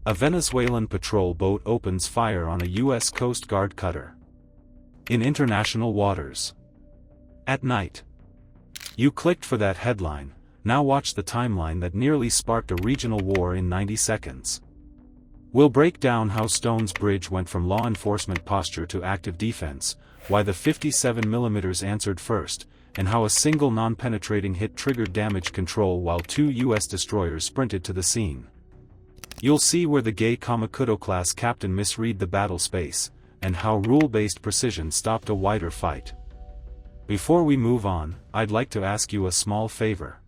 A Venezuelan patrol boat opens fire on a U.S. Coast Guard cutter. In international waters. At night. You clicked for that headline, now watch the timeline that nearly sparked a regional war in 90 seconds. We'll break down how Stone's Bridge went from law enforcement posture to active defense, why the 57mm answered first, and how a single non-penetrating hit triggered damage control while 2 U.S. destroyers sprinted to the scene. You'll see where the gay Kamakuro-class captain misread the battle space, and how rule-based precision stopped a wider fight. Before we move on, I'd like to ask you a small favor.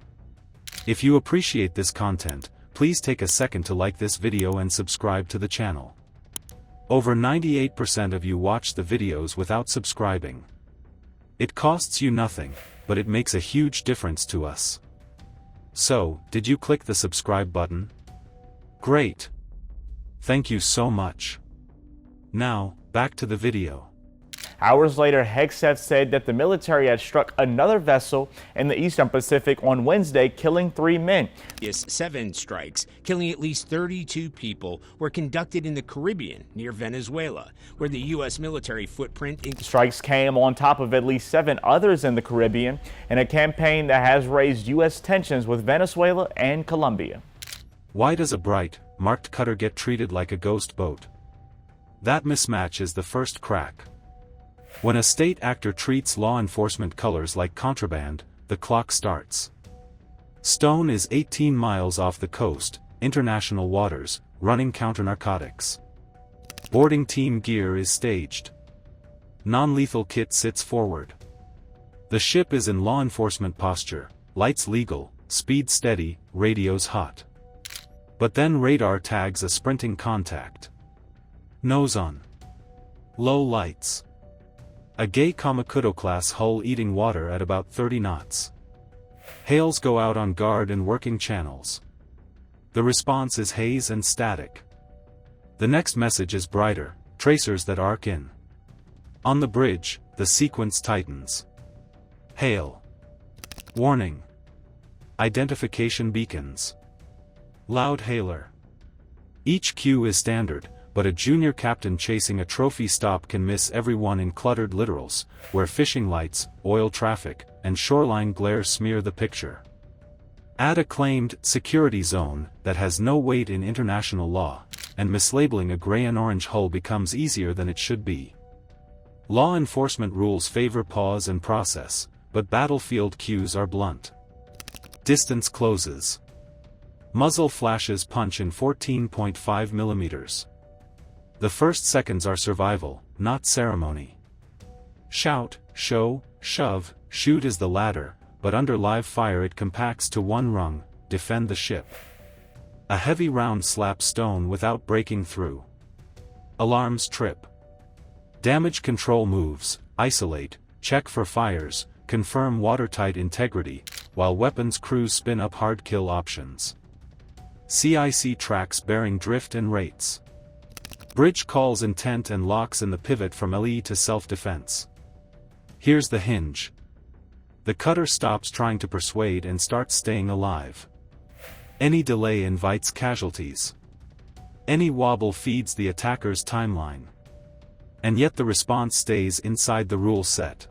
If you appreciate this content, please take a second to like this video and subscribe to the channel. Over 98% of you watch the videos without subscribing. It costs you nothing, but it makes a huge difference to us. So, did you click the subscribe button? Great! Thank you so much. Now, back to the video. Hours later, Hegseth said that the military had struck another vessel in the Eastern Pacific on Wednesday, killing 3 men. 7 strikes, killing at least 32 people, were conducted in the Caribbean near Venezuela, where the U.S. military footprint. Strikes came on top of at least 7 others in the Caribbean in a campaign that has raised U.S. tensions with Venezuela and Colombia. Why does a bright, marked cutter get treated like a ghost boat? That mismatch is the first crack. When a state actor treats law enforcement colors like contraband, the clock starts. Stone is 18 miles off the coast, international waters, running counter-narcotics. Boarding team gear is staged. Non-lethal kit sits forward. The ship is in law enforcement posture, lights legal, speed steady, radios hot. But then radar tags a sprinting contact. Nose on. Low lights. A gay Kamakuro-class hull eating water at about 30 knots. Hails go out on guard and working channels. The response is haze and static. The next message is brighter, tracers that arc in. On the bridge, the sequence tightens. Hail. Warning. Identification beacons. Loud hailer. Each cue is standard, but a junior captain chasing a trophy stop can miss everyone in cluttered littorals, where fishing lights, oil traffic, and shoreline glare smear the picture. Add a claimed security zone that has no weight in international law, and mislabeling a gray and orange hull becomes easier than it should be. Law enforcement rules favor pause and process, but battlefield cues are blunt. Distance closes. Muzzle flashes punch in 14.5 millimeters. The first seconds are survival, not ceremony. Shout, show, shove, shoot is the latter, but under live fire it compacts to one rung: defend the ship. A heavy round slaps stone without breaking through. Alarms trip. Damage control moves, isolate, check for fires, confirm watertight integrity, while weapons crews spin up hard kill options. CIC tracks bearing drift and rates. Bridge calls intent and locks in the pivot from LE to self-defense. Here's the hinge. The cutter stops trying to persuade and starts staying alive. Any delay invites casualties. Any wobble feeds the attacker's timeline. And yet the response stays inside the rule set.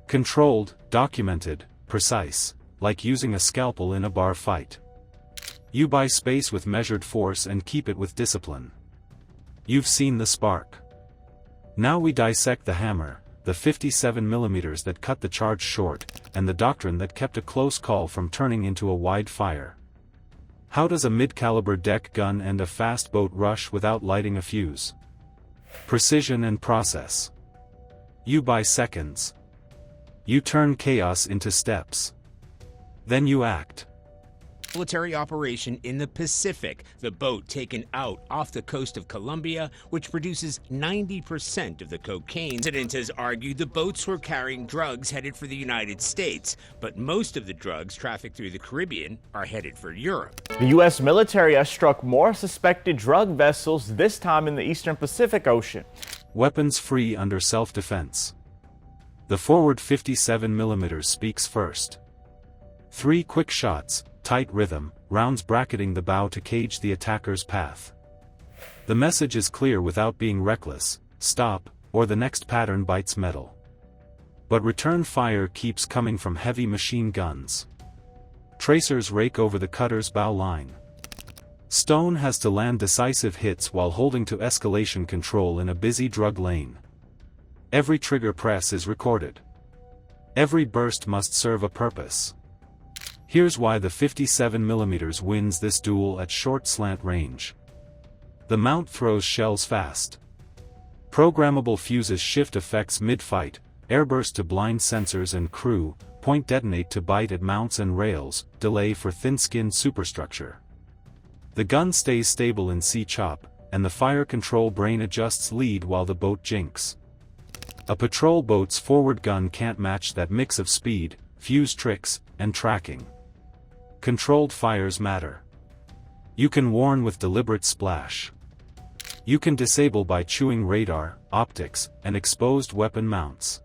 Controlled, documented, precise, like using a scalpel in a bar fight. You buy space with measured force and keep it with discipline. You've seen the spark. Now we dissect the hammer, the 57mm that cut the charge short, and the doctrine that kept a close call from turning into a wide fire. How does a mid-caliber deck gun end a fast boat rush without lighting a fuse? Precision and process. You buy seconds. You turn chaos into steps. Then you act. Military operation in the Pacific, the boat taken out off the coast of Colombia, which produces 90% of the cocaine. President has argued the boats were carrying drugs headed for the United States, but most of the drugs trafficked through the Caribbean are headed for Europe. The U.S. military has struck more suspected drug vessels, this time in the Eastern Pacific Ocean. Weapons free under self-defense. The forward 57mm speaks first. 3 quick shots, tight rhythm, rounds bracketing the bow to cage the attacker's path. The message is clear without being reckless: stop, or the next pattern bites metal. But return fire keeps coming from heavy machine guns. Tracers rake over the cutter's bow line. Stone has to land decisive hits while holding to escalation control in a busy drug lane. Every trigger press is recorded. Every burst must serve a purpose. Here's why the 57mm wins this duel at short slant range. The mount throws shells fast. Programmable fuses shift effects mid-fight, airburst to blind sensors and crew, point detonate to bite at mounts and rails, delay for thin-skinned superstructure. The gun stays stable in C-chop, and the fire control brain adjusts lead while the boat jinks. A patrol boat's forward gun can't match that mix of speed, fuse tricks, and tracking. Controlled fires matter. You can warn with deliberate splash. You can disable by chewing radar, optics, and exposed weapon mounts.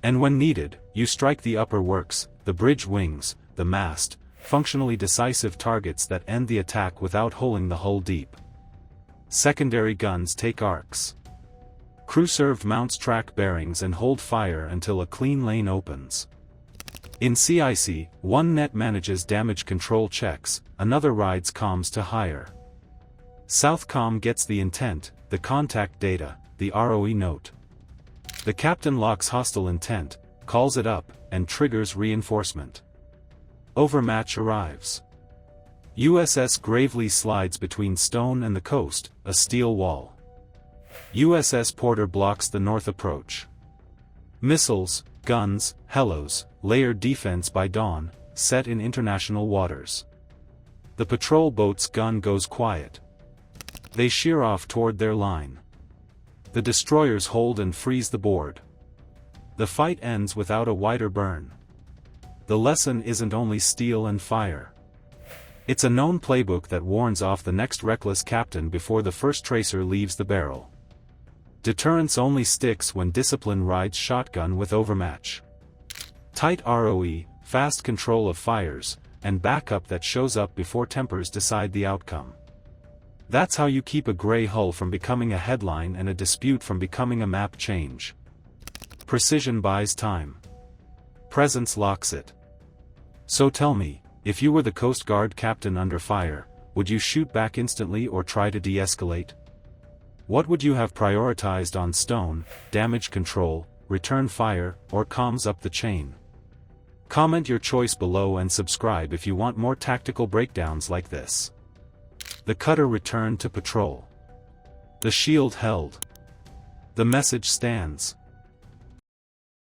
And when needed, you strike the upper works, the bridge wings, the mast, functionally decisive targets that end the attack without holing the hull deep. Secondary guns take arcs. Crew-served mounts track bearings and hold fire until a clean lane opens. In CIC, one net manages damage control checks, another rides comms to higher. Southcom gets the intent, the contact data, the ROE note. The captain locks hostile intent, calls it up, and triggers reinforcement. Overmatch arrives. USS Gravely slides between Stone and the coast, a steel wall. USS Porter blocks the north approach. Missiles, guns, helos, layered defense by dawn, set in international waters. The patrol boat's gun goes quiet. They sheer off toward their line. The destroyers hold and freeze the board. The fight ends without a wider burn. The lesson isn't only steel and fire. It's a known playbook that warns off the next reckless captain before the first tracer leaves the barrel. Deterrence only sticks when discipline rides shotgun with overmatch. Tight ROE, fast control of fires, and backup that shows up before tempers decide the outcome. That's how you keep a gray hull from becoming a headline and a dispute from becoming a map change. Precision buys time. Presence locks it. So tell me, if you were the Coast Guard captain under fire, would you shoot back instantly or try to de-escalate? What would you have prioritized on Stone, damage control, return fire, or comms up the chain? Comment your choice below and subscribe if you want more tactical breakdowns like this. The cutter returned to patrol. The shield held. The message stands.